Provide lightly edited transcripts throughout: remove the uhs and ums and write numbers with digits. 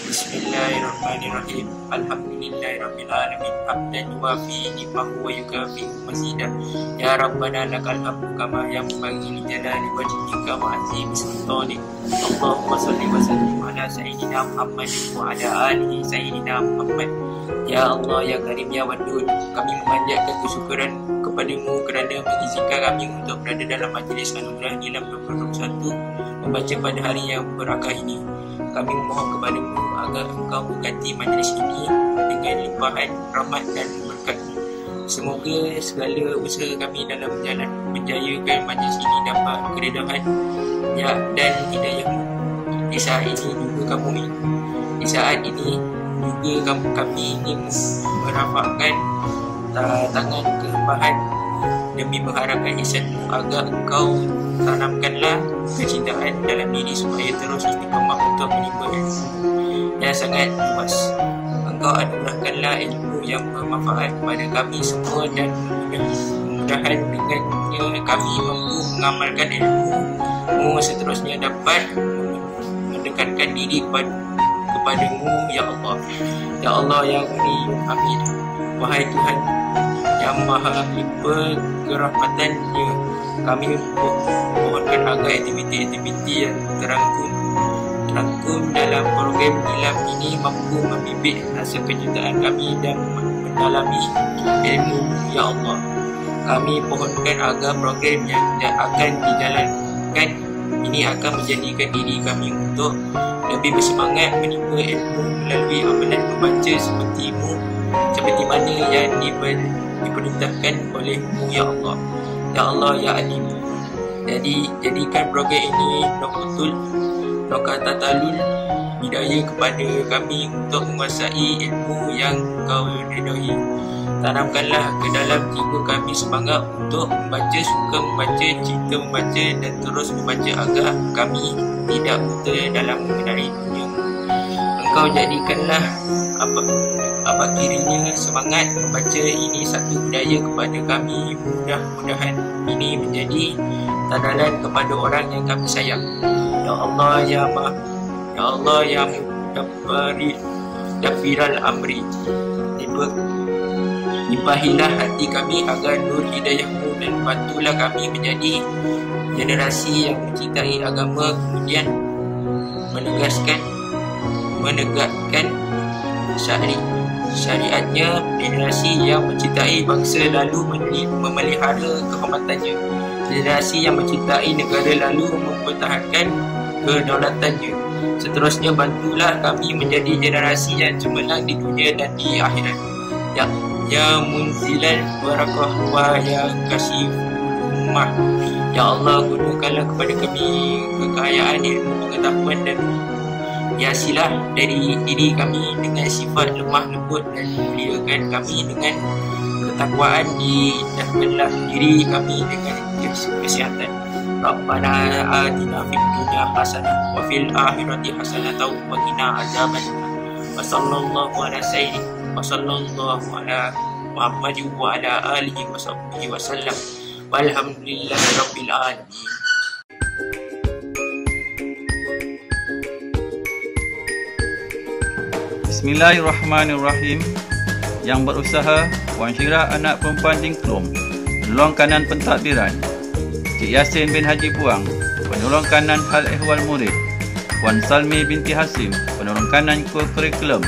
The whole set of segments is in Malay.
Bismillahirrahmanirrahim. Alhamdulillahirrabbilalamin. Hamdan yuwafi ni'mahu wa yukafi mazidah. Ya Rabbana lakal hamdu kama yanbaghi li jalali wajhika wa azimi sultanik. Allahumma salli wa sallim ala sayyidina Muhammad wa ala alihi sayyidina Muhammad. Ya Allah, ya Karim, ya Wadud, kami memanjatkan kesyukuran kepadamu kerana mengizinkan kami untuk berada dalam majlis anugerah Nilam 2021 membaca pada hari yang berakah ini. Kami memohon kepadamu agar engkau berkati majlis ini dengan limpahan rahmat dan berkat. Semoga segala usaha kami dalam menjayakan majlis ini dapat keredahan dan hidayahmu. Di saat ini juga kami ingin merapatkan tangan kehambahan demi mengharapkan ihsanmu agar engkau tanamkanlah kecintaan dalam diri supaya terus istiqamah untuk menimba ilmu yang sangat luas. Engkau anugerahkanlah ilmu yang bermanfaat kepada kami semua dan mudah-mudahan dengannya kami mampu mengamalkan ilmu seterusnya dapat mendekatkan diri kepadamu, ya Allah. Ya Allah yang Ghani Hamid, wahai Tuhan yang Maha Limpah kerahmatannya, kami mohonkan agar aktiviti-aktiviti yang terangkum dalam program Nilam ini mampu membibit rasa kecintaan kami dan mendalami ilmu, ya Allah. Kami mohonkan agar program yang akan dijalankan ini akan menjadikan diri kami untuk lebih bersemangat menimba ilmu melalui amalan membaca seperti mana yang diperintahkan oleh-Mu, ya Allah. Ya Allah, ya Alim. Jadi jadikan program ini Nokatatalul hidayah kepada kami untuk menguasai ilmu yang Kau redai. Tanamkanlah ke dalam jiwa kami semangat untuk membaca, suka membaca, cinta membaca dan terus membaca agar kami tidak buta dalam mengenali dunia. Engkau jadikanlah apa kirinya semangat membaca ini satu budaya kepada kami. Mudah-mudahan ini menjadi tadalan kepada orang yang kami sayang. Ya Allah, ya Mudabbiral Amri, Limpahilah hati kami agar nur hidayahmu, dan bantulah kami menjadi generasi yang mencintai agama, kemudian menegakkan syariatnya, generasi yang mencintai bangsa lalu memelihara kehormatannya, generasi yang mencintai negara lalu mempertahankan kedaulatannya. Seterusnya, bantulah kami menjadi generasi yang cemerlang di dunia dan di akhirat. Ya munzilal barakah wa ya kasih ummah. Ya Allah, gunakanlah kepada kami kekayaan ilmu, pengetahuan dan hiasilah dari diri kami dengan sifat lemah lembut, dan muliakan kami dengan ketakwaan. Didahkanlah diri kami dengan kesihatan. Rabbana atina fid dunya hasanah wa fil akhirati hasanah wa qina adzabannar. Wa sallallahu ala sayyidina wa sallallahu ala Muhammadin wa ala alihi wa sahbihi wa sallam. Walhamdulillahi rabbil alamin. Bismillahirrahmanirrahim. Yang berusaha Puan Syirah anak perempuan Dingklum, penolong kanan pentadbiran. Cik Yasin bin Haji Buang, penolong kanan hal ehwal murid. Puan Salmi binti Hasim, penolong kanan kurikulum.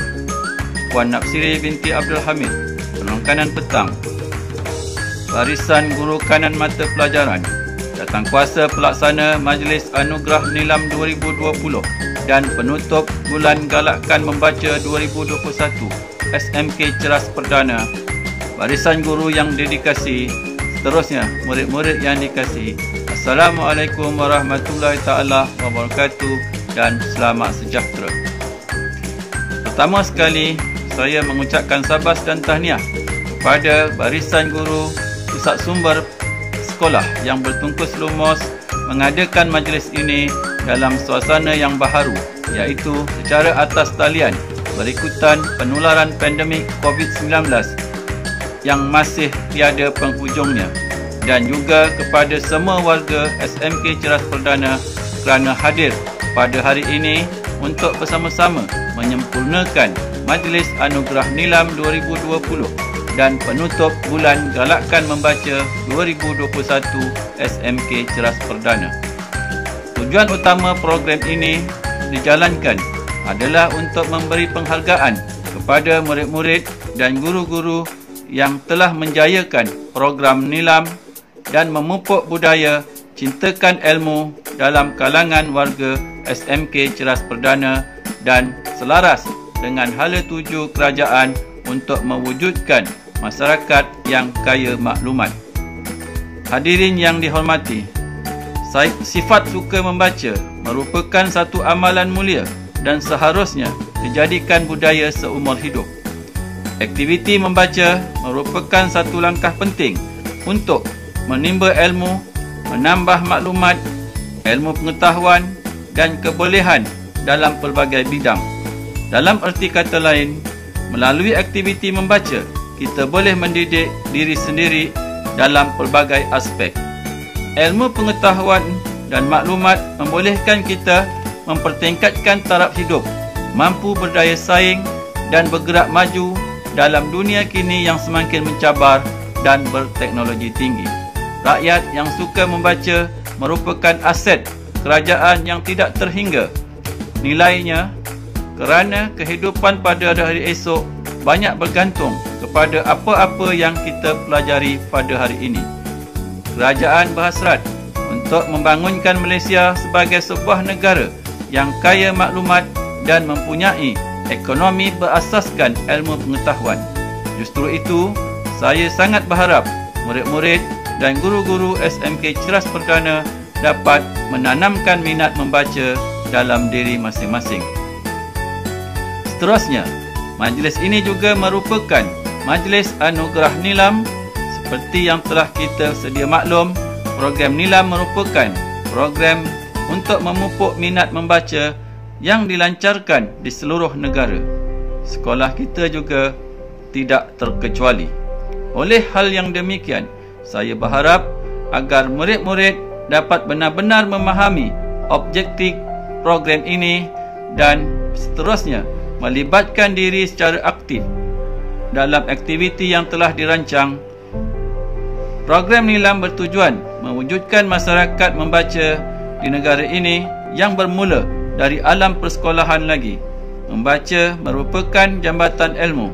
Puan Napsiri binti Abdul Hamid, penolong kanan petang. Barisan guru kanan mata pelajaran. Datang kuasa pelaksana Majlis Anugerah Nilam 2020 dan penutup Bulan Galakkan Membaca 2021 SMK Ceras Perdana. Barisan guru yang dedikasi, seterusnya murid-murid yang dikasihi. Assalamualaikum warahmatullahi taala wabarakatuh dan selamat sejahtera. Pertama sekali, saya mengucapkan sabas dan tahniah kepada barisan guru pusat sumber sekolah yang bertungkus lumus mengadakan majlis ini dalam suasana yang baharu, iaitu secara atas talian berikutan penularan pandemik COVID-19 yang masih tiada penghujungnya, dan juga kepada semua warga SMK Ceras Perdana kerana hadir pada hari ini untuk bersama-sama menyempurnakan Majlis Anugerah Nilam 2020 dan penutup Bulan Galakkan Membaca 2021 SMK Ceras Perdana. Tujuan utama program ini dijalankan adalah untuk memberi penghargaan kepada murid-murid dan guru-guru yang telah menjayakan program Nilam dan memupuk budaya cintakan ilmu dalam kalangan warga SMK Ceras Perdana dan selaras dengan hala tuju kerajaan untuk mewujudkan masyarakat yang kaya maklumat. Hadirin yang dihormati, sifat suka membaca merupakan satu amalan mulia dan seharusnya dijadikan budaya seumur hidup. Aktiviti membaca merupakan satu langkah penting untuk menimba ilmu, menambah maklumat, ilmu pengetahuan dan kebolehan dalam pelbagai bidang. Dalam erti kata lain, melalui aktiviti membaca, kita boleh mendidik diri sendiri dalam pelbagai aspek. Ilmu pengetahuan dan maklumat membolehkan kita mempertingkatkan taraf hidup, mampu berdaya saing dan bergerak maju dalam dunia kini yang semakin mencabar dan berteknologi tinggi. Rakyat yang suka membaca merupakan aset kerajaan yang tidak terhingga nilainya, kerana kehidupan pada hari esok banyak bergantung kepada apa-apa yang kita pelajari pada hari ini. Kerajaan berhasrat untuk membangunkan Malaysia sebagai sebuah negara yang kaya maklumat dan mempunyai ekonomi berasaskan ilmu pengetahuan. Justru itu, saya sangat berharap murid-murid dan guru-guru SMK Ceras Perdana dapat menanamkan minat membaca dalam diri masing-masing. Seterusnya, majlis ini juga merupakan Majlis Anugerah Nilam. Seperti yang telah kita sedia maklum, program Nilam merupakan program untuk memupuk minat membaca yang dilancarkan di seluruh negara. Sekolah kita juga tidak terkecuali. Oleh hal yang demikian, saya berharap agar murid-murid dapat benar-benar memahami objektif program ini dan seterusnya melibatkan diri secara aktif dalam aktiviti yang telah dirancang. Program Nilam bertujuan mewujudkan masyarakat membaca di negara ini yang bermula dari alam persekolahan lagi. Membaca merupakan jambatan ilmu.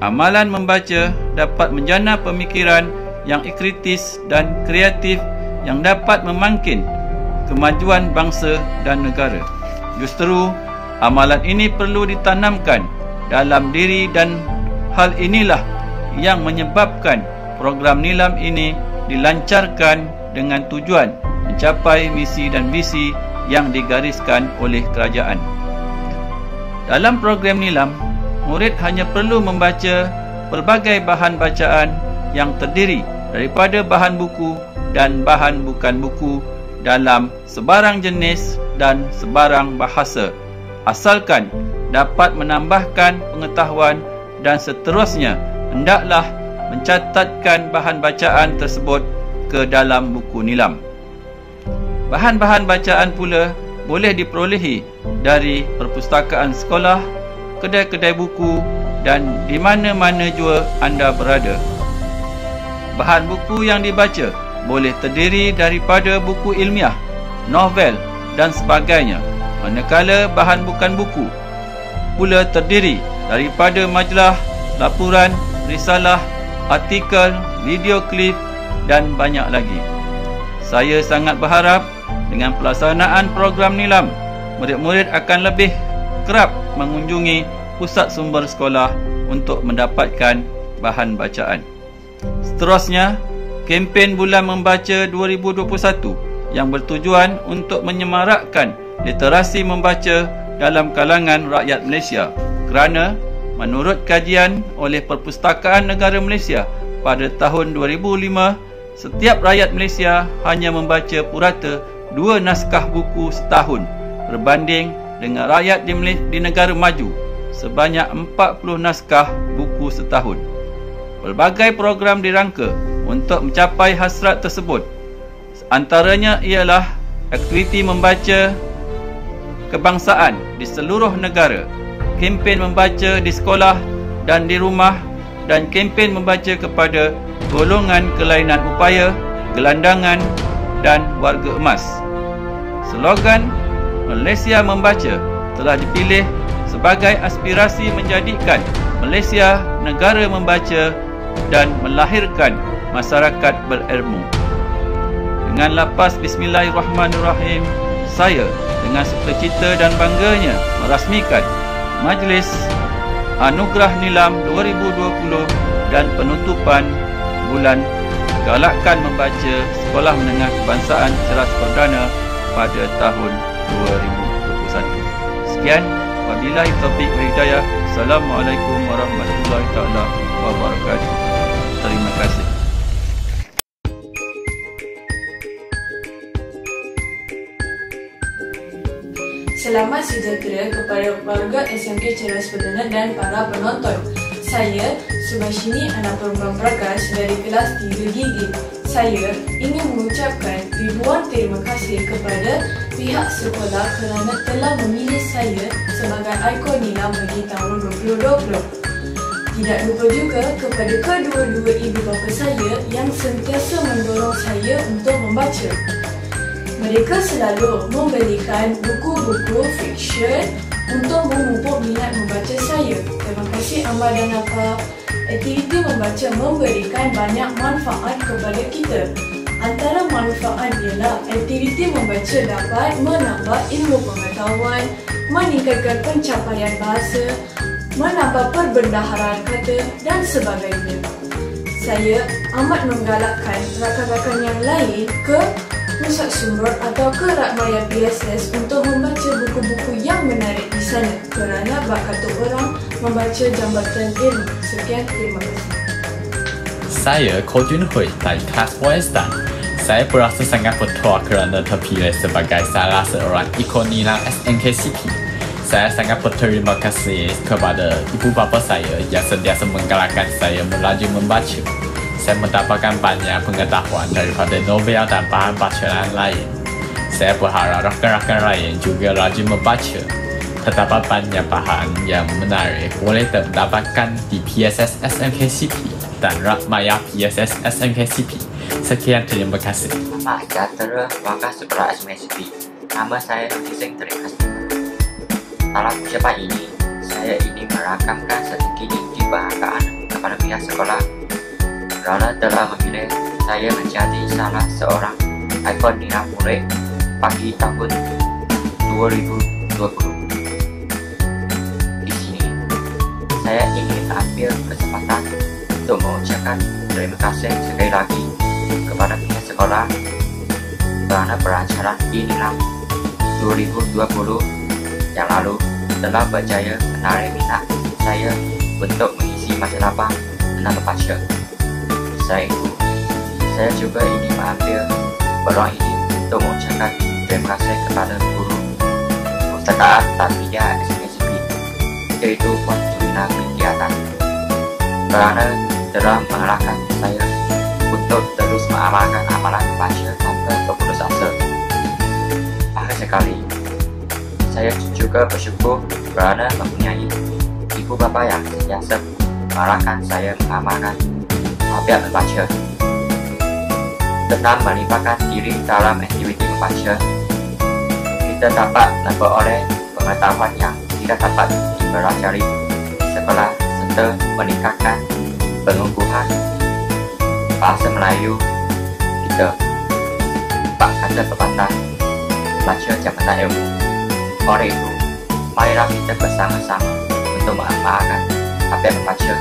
Amalan membaca dapat menjana pemikiran yang kritis dan kreatif yang dapat memangkin kemajuan bangsa dan negara. Justru, amalan ini perlu ditanamkan dalam diri dan hal inilah yang menyebabkan program Nilam ini dilancarkan dengan tujuan mencapai misi dan visi yang digariskan oleh kerajaan. Dalam program Nilam, murid hanya perlu membaca pelbagai bahan bacaan yang terdiri daripada bahan buku dan bahan bukan buku dalam sebarang jenis dan sebarang bahasa, asalkan dapat menambahkan pengetahuan dan seterusnya hendaklah mencatatkan bahan bacaan tersebut ke dalam buku Nilam. Bahan-bahan bacaan pula boleh diperolehi dari perpustakaan sekolah, kedai-kedai buku dan di mana-mana jua anda berada. Bahan buku yang dibaca boleh terdiri daripada buku ilmiah, novel dan sebagainya, manakala bahan bukan buku pula terdiri daripada majalah, laporan, risalah, artikel, video klip dan banyak lagi. Saya sangat berharap dengan pelaksanaan program Nilam, murid-murid akan lebih kerap mengunjungi pusat sumber sekolah untuk mendapatkan bahan bacaan. Seterusnya, kempen Bulan Membaca 2021 yang bertujuan untuk menyemarakkan literasi membaca dalam kalangan rakyat Malaysia, kerana menurut kajian oleh Perpustakaan Negara Malaysia pada tahun 2005, setiap rakyat Malaysia hanya membaca purata 2 naskah buku setahun berbanding dengan rakyat di negara maju sebanyak 40 naskah buku setahun. Pelbagai program dirangka untuk mencapai hasrat tersebut. Antaranya ialah aktiviti membaca kebangsaan di seluruh negara, kempen membaca di sekolah dan di rumah, dan kempen membaca kepada golongan kelainan upaya, gelandangan dan warga emas. Slogan Malaysia Membaca telah dipilih sebagai aspirasi menjadikan Malaysia negara membaca dan melahirkan masyarakat berilmu. Dengan lapas Bismillahirrahmanirrahim, saya dengan sukacita dan bangganya merasmikan Majlis Anugerah Nilam 2020 dan penutupan bulan Galakkan Membaca Sekolah Menengah Kebangsaan Ceras Perdana pada tahun 2021. Sekian, wabillahi taufiq wal hidayah. Assalamualaikum warahmatullahi taala wabarakatuh. Terima kasih. Selamat sejahtera kepada warga SMK Ceras Perdana dan para penonton. Saya Subhashini, anak perempuan Prakash dari kelas 3 Gigi. Saya ingin mengucapkan ribuan terima kasih kepada pihak sekolah kerana telah memilih saya sebagai ikon Nilam bagi tahun 2020. Tidak lupa juga kepada kedua-dua ibu bapa saya yang sentiasa mendorong saya untuk membaca. Mereka selalu membelikan buku-buku fiksyen untuk memupuk minat membaca saya. Terima kasih amat dan apa. Aktiviti membaca memberikan banyak manfaat kepada kita. Antara manfaat ialah aktiviti membaca dapat menambah ilmu pengetahuan, meningkatkan pencapaian bahasa, menambah perbendaharaan kata dan sebagainya. Saya amat menggalakkan rakan-rakan yang lain ke pusat sumber atau ke Rakmaya PSS untuk membaca buku-buku yang menarik di sana kerana bak kata orang membaca jambatan ilmu. Sekian, terima kasih. Saya Ko Jun Hui dari kelas Western. Saya berasa sangat bertuah kerana terpilih sebagai salah seorang ikon Nilam SNKCP. Saya sangat berterima kasih kepada ibu bapa saya yang sentiasa menggalakkan saya melaju membaca. Saya mendapatkan banyak pengetahuan daripada novel dan bahan bacaan lain. Saya berharap rakan-rakan lain juga rajin membaca. Terdapat banyak bahan yang menarik boleh didapatkan di PSS SMK CP dan Maya PSS SMK CP. Sekian, terima kasih. Nama sejahtera warga sekolah SMK CP. Nama saya Nurtising Terikas. Dalam ucapan ini, saya ingin merakamkan sedikit inti penghargaan kepada pihak sekolah kerana telah memilih saya menjadi salah seorang ikon nilai murid pagi tahun 2020. Saya ingin ambil kesempatan untuk mengucapkan terima kasih sekali lagi kepada pihak sekolah kerana perancaran inilah 2020 yang lalu telah berjaya menarik minat saya untuk mengisi masa lapang dengan membaca. Selain itu, saya juga ingin mengambil peluang ini untuk mengucapkan terima kasih kepada guru Pustakaan dan Media SMK yaitu Puan Juina Kegiatan kerana telah mengarahkan saya untuk terus mengamalkan amalan membaca tanpa berputus asa. Akhir sekali, saya juga bersyukur kerana mempunyai ibu bapa yang sentiasa mengarahkan saya mengamalkan habit membaca. Dengan melibatkan diri dalam aktiviti membaca, kita dapat memperoleh pengetahuan yang tidak dapat dipelajari di sekolah serta meningkatkan penumbuhan bahasa Melayu kita. Bak kata pepatah, baca jabatan ilmu. Oleh itu, marilah kita bersama-sama untuk mengamalkan habit membaca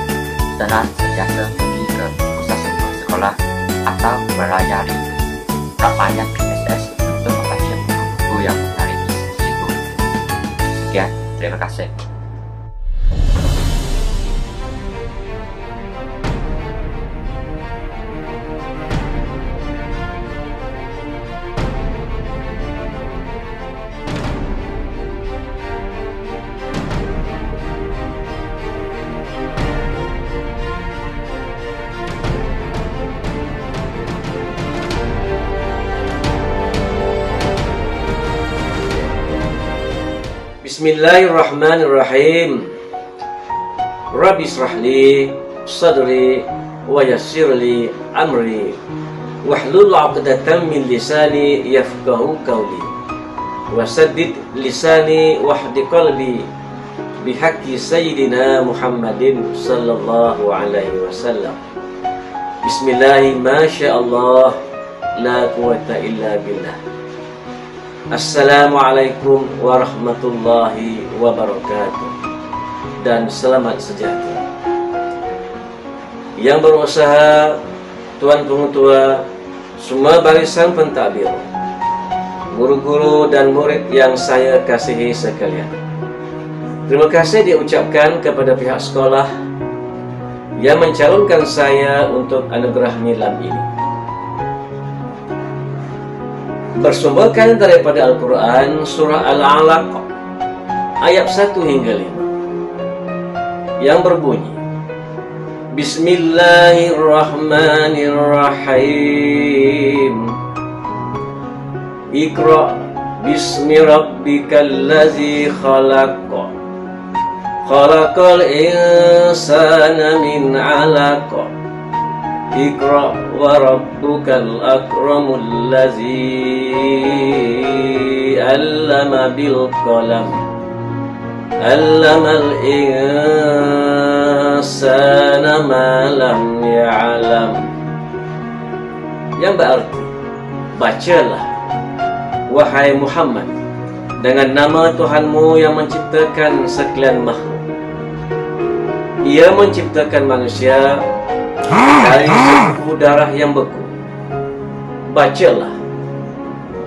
dengan sentiasa pergi ke pusat sekolah atau melayari Maya PSS untuk membaca buku yang menarik di situ. Sekian, terima kasih. Bismillahirrahmanirrahim. Rabbi israh li sadri wa yassir li amri wahlul 'uqdatam min lisani yafqahu qawli wasaddid lisani wahdi qalbi bihaqqi sayyidina Muhammadin sallallahu alaihi wasallam. Bismillahi masyaallah la quwwata illa billah. Assalamualaikum warahmatullahi wabarakatuh. Dan selamat sejahtera. Yang berusaha, tuan pengetua, semua barisan pentadbir, guru-guru dan murid yang saya kasihi sekalian, terima kasih diucapkan kepada pihak sekolah yang mencalonkan saya untuk anugerah nilam ini. Bersumberkan daripada Al-Quran surah Al-Alaq ayat 1 hingga 5 yang berbunyi, Bismillahirrahmanirrahim. Iqra bismi rabbikal ladzi khalaq. Khalaqal insana min 'alaq. Iqra wa rabbukal akramul ladzi 'allama bil qalam 'allamal insana ma lam ya'lam. Yang berarti, bacalah wahai Muhammad dengan nama Tuhanmu yang menciptakan sekalian makhluk. Ia menciptakan manusia dari sebuah darah yang beku. Bacalah,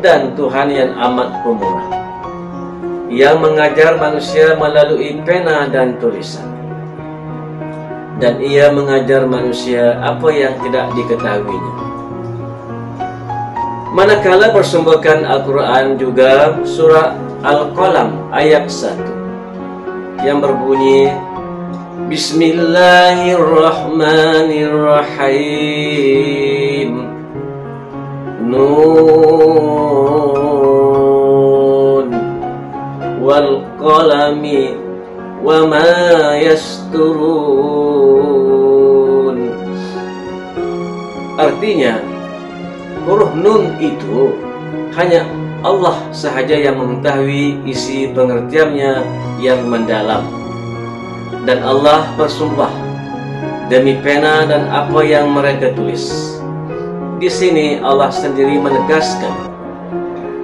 dan Tuhan yang amat pemurah, yang mengajar manusia melalui pena dan tulisan, dan ia mengajar manusia apa yang tidak diketahuinya. Manakala bersumberkan Al-Quran juga surah Al-Qalam ayat 1 yang berbunyi, Bismillahirrahmanirrahim. Nun wal qalami wa ma yasturun. Artinya, huruf nun itu hanya Allah sahaja yang mengetahui isi pengertiannya yang mendalam. Dan Allah bersumpah demi pena dan apa yang mereka tulis. Di sini Allah sendiri menegaskan,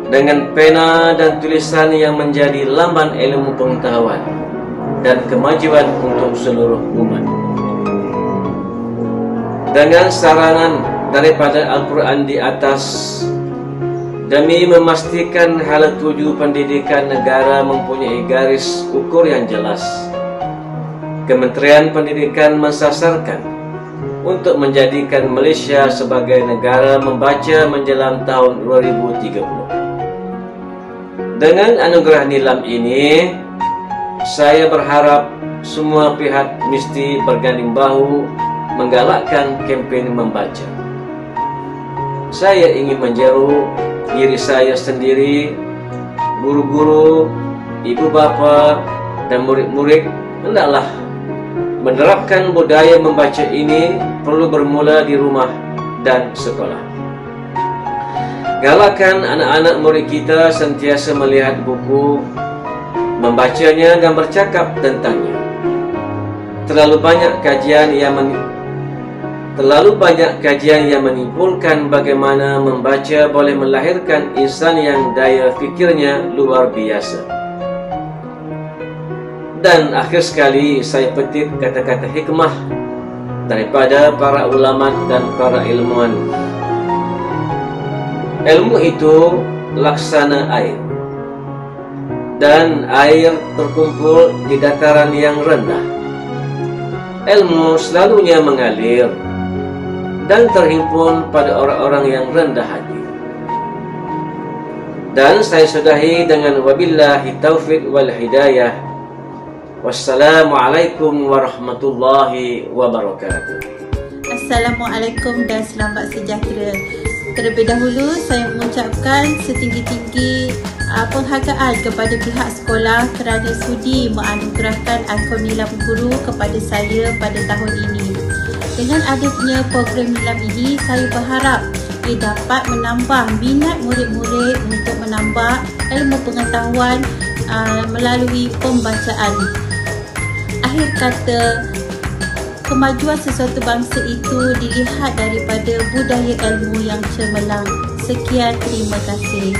dengan pena dan tulisan yang menjadi lambang ilmu pengetahuan dan kemajuan untuk seluruh umat. Dengan saranan daripada Al-Quran di atas, demi memastikan hala tuju pendidikan negara mempunyai garis ukur yang jelas, Kementerian Pendidikan mensasarkan untuk menjadikan Malaysia sebagai negara membaca menjelang tahun 2030. Dengan anugerah nilam ini, saya berharap semua pihak mesti berganding bahu menggalakkan kempen membaca. Saya ingin menyeru diri saya sendiri, guru-guru, ibu bapa, dan murid-murid hendaklah menerapkan budaya membaca ini perlu bermula di rumah dan sekolah. Galakan anak-anak murid kita sentiasa melihat buku, membacanya dan bercakap tentangnya. Terlalu banyak kajian yang menyimpulkan bagaimana membaca boleh melahirkan insan yang daya fikirnya luar biasa. Dan akhir sekali saya petik kata-kata hikmah daripada para ulama dan para ilmuwan. Ilmu itu laksana air, dan air terkumpul di dataran yang rendah. Ilmu selalunya mengalir dan terhimpun pada orang-orang yang rendah hati. Dan saya sudahi dengan wabillahi taufiq wal hidayah. Wassalamualaikum warahmatullahi wabarakatuh. Assalamualaikum dan selamat sejahtera. Terlebih dahulu saya mengucapkan setinggi-tinggi penghargaan kepada pihak sekolah kerana sudi menganugerahkan ikon nilam guru kepada saya pada tahun ini. Dengan adanya program nilam ini, saya berharap ia dapat menambah minat murid-murid untuk menambah ilmu pengetahuan melalui pembacaan. Akhir kata, kemajuan sesuatu bangsa itu dilihat daripada budaya ilmu yang cemerlang. Sekian, terima kasih.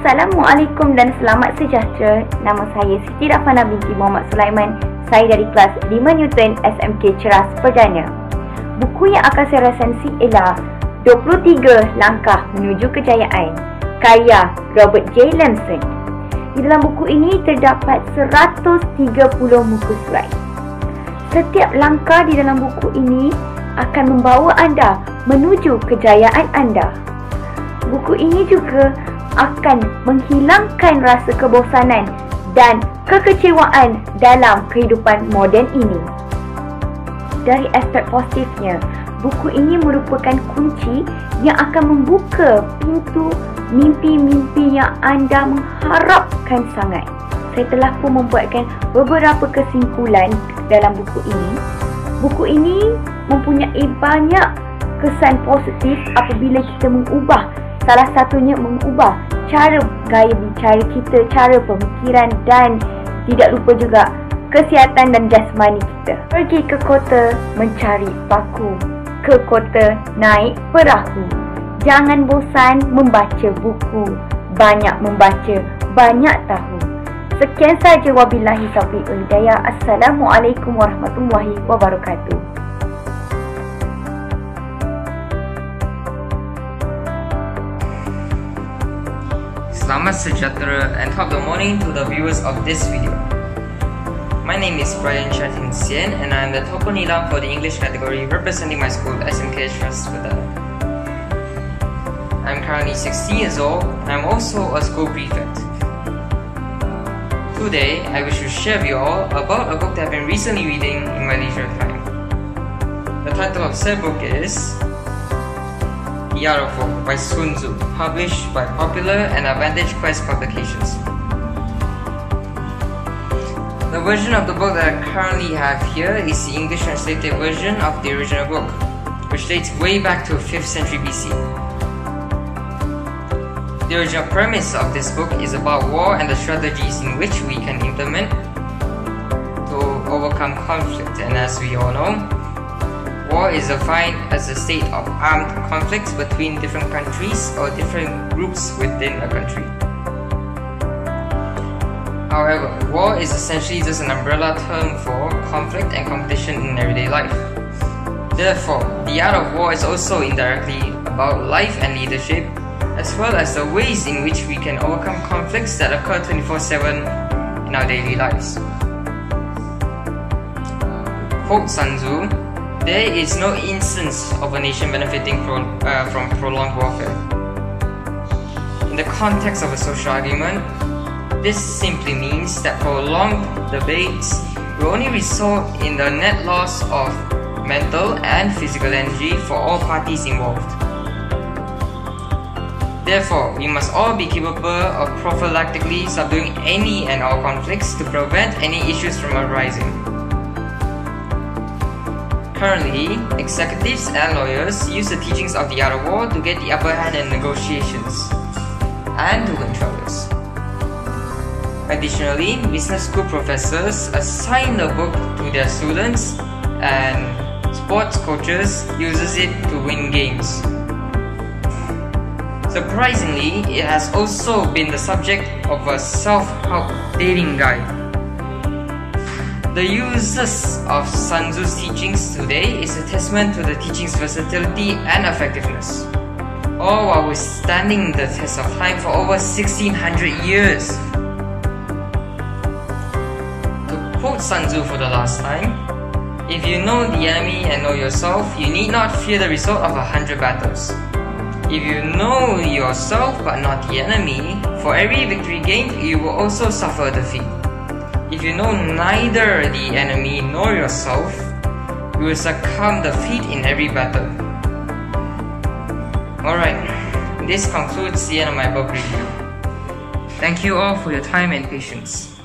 Assalamualaikum dan selamat sejahtera. Nama saya Siti Rafana binti Muhammad Sulaiman. Saya dari kelas 5 Newton SMK Ceras Perdana. Buku yang akan saya resensi ialah 23 Langkah Menuju Kejayaan, karya Robert J. Lamson. Di dalam buku ini terdapat 130 muka surat. Setiap langkah di dalam buku ini akan membawa anda menuju kejayaan anda. Buku ini juga akan menghilangkan rasa kebosanan dan kekecewaan dalam kehidupan moden ini. Dari aspek positifnya, buku ini merupakan kunci yang akan membuka pintu mimpi-mimpi yang anda mengharapkan sangat. Saya telah pun membuatkan beberapa kesimpulan dalam buku ini. Buku ini mempunyai banyak kesan positif apabila kita mengubah. Salah satunya mengubah cara gaya bicara kita, cara pemikiran dan tidak lupa juga kesihatan dan jasmani kita. Pergi ke kota mencari paku, ke kota naik perahu. Jangan bosan membaca buku. Banyak membaca, banyak tahu. Sekian saja, wabillahi taufiq wal hidayah. Assalamualaikum warahmatullahi wabarakatuh. Selamat sejahtera and top of the morning to the viewers of this video. My name is Brian Shatin Sien and I am the Toko Nilam for the English category representing my school SMK Ceras Perdana. I am currently 16 years old and I am also a school prefect. Today, I wish to share with you all about a book that I have been recently reading in my leisure time. The title of said book is The Art of War by Sun Tzu, published by Popular and Advantage Quest Publications. The version of the book that I currently have here is the English translated version of the original book, which dates way back to 5th century BC. The original premise of this book is about war and the strategies in which we can implement to overcome conflict, and as we all know, war is defined as a state of armed conflicts between different countries or different groups within a country. However, war is essentially just an umbrella term for conflict and competition in everyday life. Therefore, the art of war is also indirectly about life and leadership, as well as the ways in which we can overcome conflicts that occur 24/7 in our daily lives. Quote Sun Tzu, "There is no instance of a nation benefiting from prolonged warfare." In the context of a social argument, this simply means that prolonged debates will only result in the net loss of mental and physical energy for all parties involved. Therefore, we must all be capable of prophylactically subduing any and all conflicts to prevent any issues from arising. Currently, executives and lawyers use the teachings of the art of war to get the upper hand in negotiations and to win troubles. Additionally, business school professors assign the book to their students and sports coaches uses it to win games. Surprisingly, it has also been the subject of a self-help dating guide. The uses of Sun Tzu's teachings today is a testament to the teaching's versatility and effectiveness, all while withstanding the test of time for over 1600 years. To quote Sun Tzu for the last time, "If you know the enemy and know yourself, you need not fear the result of 100 battles. If you know yourself but not the enemy, for every victory gained, you will also suffer defeat. If you know neither the enemy nor yourself, you will succumb defeat in every battle." Alright, this concludes the end of my book review. Thank you all for your time and patience.